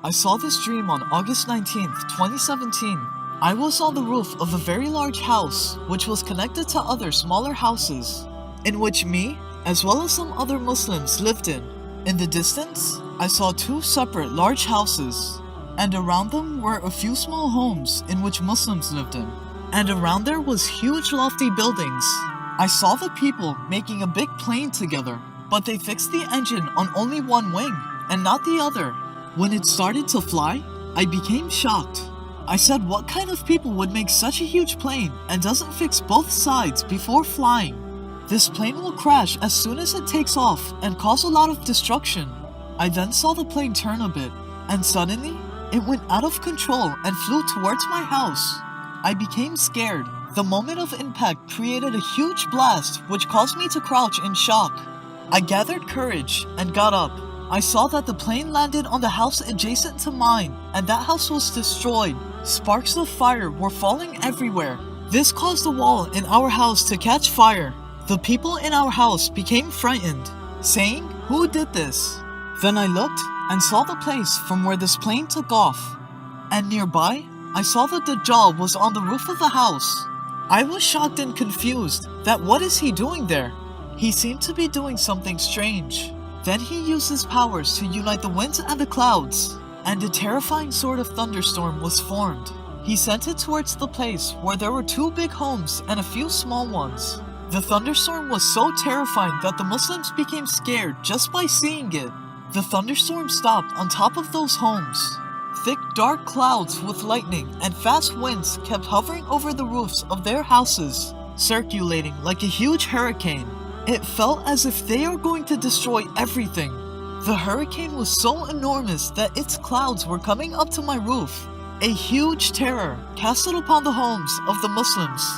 I saw this dream on August 19th, 2017. I was on the roof of a very large house, which was connected to other smaller houses, in which me, as well as some other Muslims lived in. In the distance, I saw two separate large houses, and around them were a few small homes in which Muslims lived in. And around there was huge lofty buildings. I saw the people making a big plane together, but they fixed the engine on only one wing, and not the other. When it started to fly, I became shocked. I said, what kind of people would make such a huge plane and doesn't fix both sides before flying? This plane will crash as soon as it takes off and cause a lot of destruction. I then saw the plane turn a bit, and suddenly, it went out of control and flew towards my house. I became scared. The moment of impact created a huge blast which caused me to crouch in shock. I gathered courage and got up. I saw that the plane landed on the house adjacent to mine, and that house was destroyed. Sparks of fire were falling everywhere. This caused the wall in our house to catch fire. The people in our house became frightened, saying, "Who did this?" Then I looked and saw the place from where this plane took off. And nearby, I saw that Dajjal was on the roof of the house. I was shocked and confused that what is he doing there? He seemed to be doing something strange. Then he used his powers to unite the winds and the clouds, and a terrifying sort of thunderstorm was formed. He sent it towards the place where there were two big homes and a few small ones. The thunderstorm was so terrifying that the Muslims became scared just by seeing it. The thunderstorm stopped on top of those homes. Thick dark clouds with lightning and fast winds kept hovering over the roofs of their houses, circulating like a huge hurricane. It felt as if they are going to destroy everything. The hurricane was so enormous that its clouds were coming up to my roof. A huge terror casted upon the homes of the Muslims.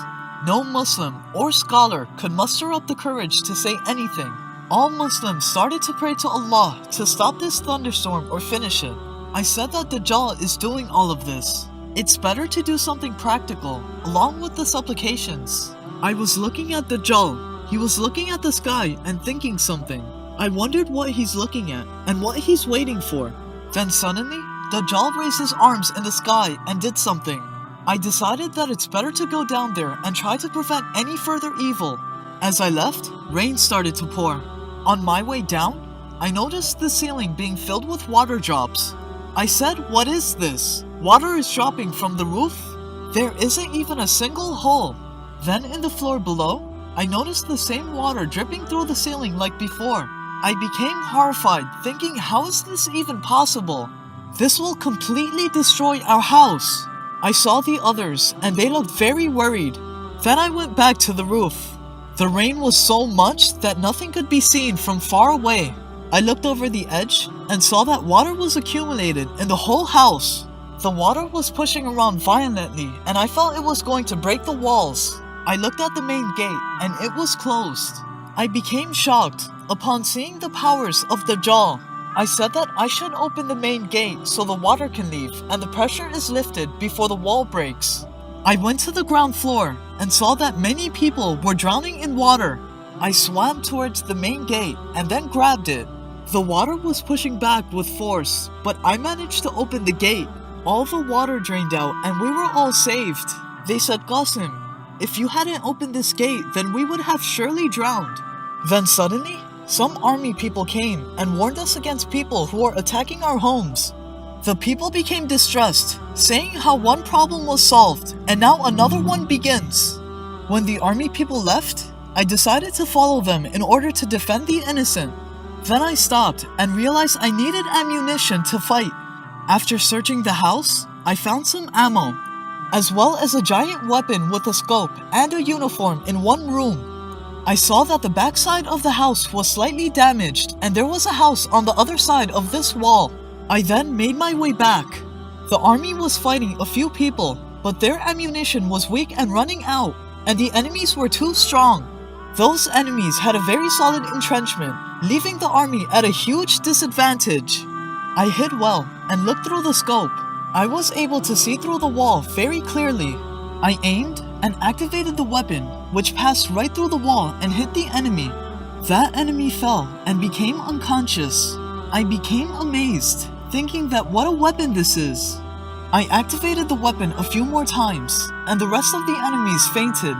No Muslim or scholar could muster up the courage to say anything. All Muslims started to pray to Allah to stop this thunderstorm or finish it. I said that Dajjal is doing all of this. It's better to do something practical, along with the supplications. I was looking at Dajjal. He was looking at the sky and thinking something. I wondered what he's looking at and what he's waiting for. Then suddenly, Dajjal raised his arms in the sky and did something. I decided that it's better to go down there and try to prevent any further evil. As I left, rain started to pour. On my way down, I noticed the ceiling being filled with water drops. I said, "What is this? Water is dropping from the roof? There isn't even a single hole." Then in the floor below, I noticed the same water dripping through the ceiling like before. I became horrified, thinking, how is this even possible? This will completely destroy our house. I saw the others, and they looked very worried. Then I went back to the roof. The rain was so much that nothing could be seen from far away. I looked over the edge and saw that water was accumulated in the whole house. The water was pushing around violently, and I felt it was going to break the walls. I looked at the main gate, and it was closed. I became shocked upon seeing the powers of Dajjal. I said that I should open the main gate so the water can leave and the pressure is lifted before the wall breaks. I went to the ground floor and saw that many people were drowning in water. I swam towards the main gate and then grabbed it. The water was pushing back with force, but I managed to open the gate. All the water drained out and we were all saved. They said, "Qasim, if you hadn't opened this gate, then we would have surely drowned." Then suddenly, some army people came and warned us against people who were attacking our homes. The people became distressed, saying how one problem was solved and now another one begins. When the army people left, I decided to follow them in order to defend the innocent. Then I stopped and realized I needed ammunition to fight. After searching the house, I found some ammo, as well as a giant weapon with a scope and a uniform in one room. I saw that the backside of the house was slightly damaged and there was a house on the other side of this wall. I then made my way back. The army was fighting a few people, but their ammunition was weak and running out, and the enemies were too strong. Those enemies had a very solid entrenchment, leaving the army at a huge disadvantage. I hid well and looked through the scope. I was able to see through the wall very clearly. I aimed and activated the weapon, which passed right through the wall and hit the enemy. That enemy fell and became unconscious. I became amazed. thinking that what a weapon this is. I activated the weapon a few more times, and the rest of the enemies fainted.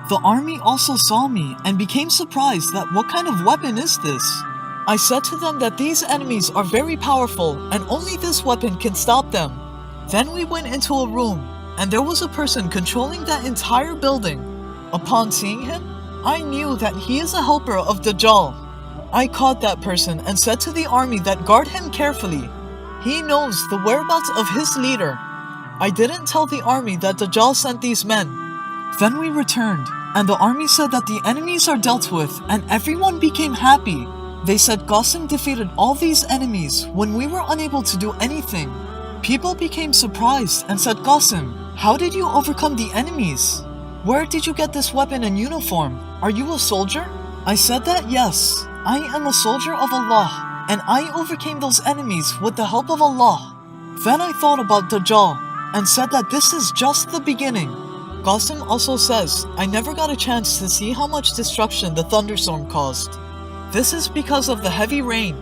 The army also saw me and became surprised that what kind of weapon is this? I said to them that these enemies are very powerful and only this weapon can stop them. Then we went into a room, and there was a person controlling that entire building. Upon seeing him, I knew that he is a helper of Dajjal. I caught that person and said to the army that guard him carefully. He knows the whereabouts of his leader. I didn't tell the army that Dajjal sent these men. Then we returned, and the army said that the enemies are dealt with, and everyone became happy. They said Qasim defeated all these enemies when we were unable to do anything. People became surprised and said, Qasim, how did you overcome the enemies? Where did you get this weapon and uniform? Are you a soldier? I said that yes, I am a soldier of Allah, and I overcame those enemies with the help of Allah. Then I thought about Dajjal and said that this is just the beginning. Qasim also says, I never got a chance to see how much destruction the thunderstorm caused. This is because of the heavy rain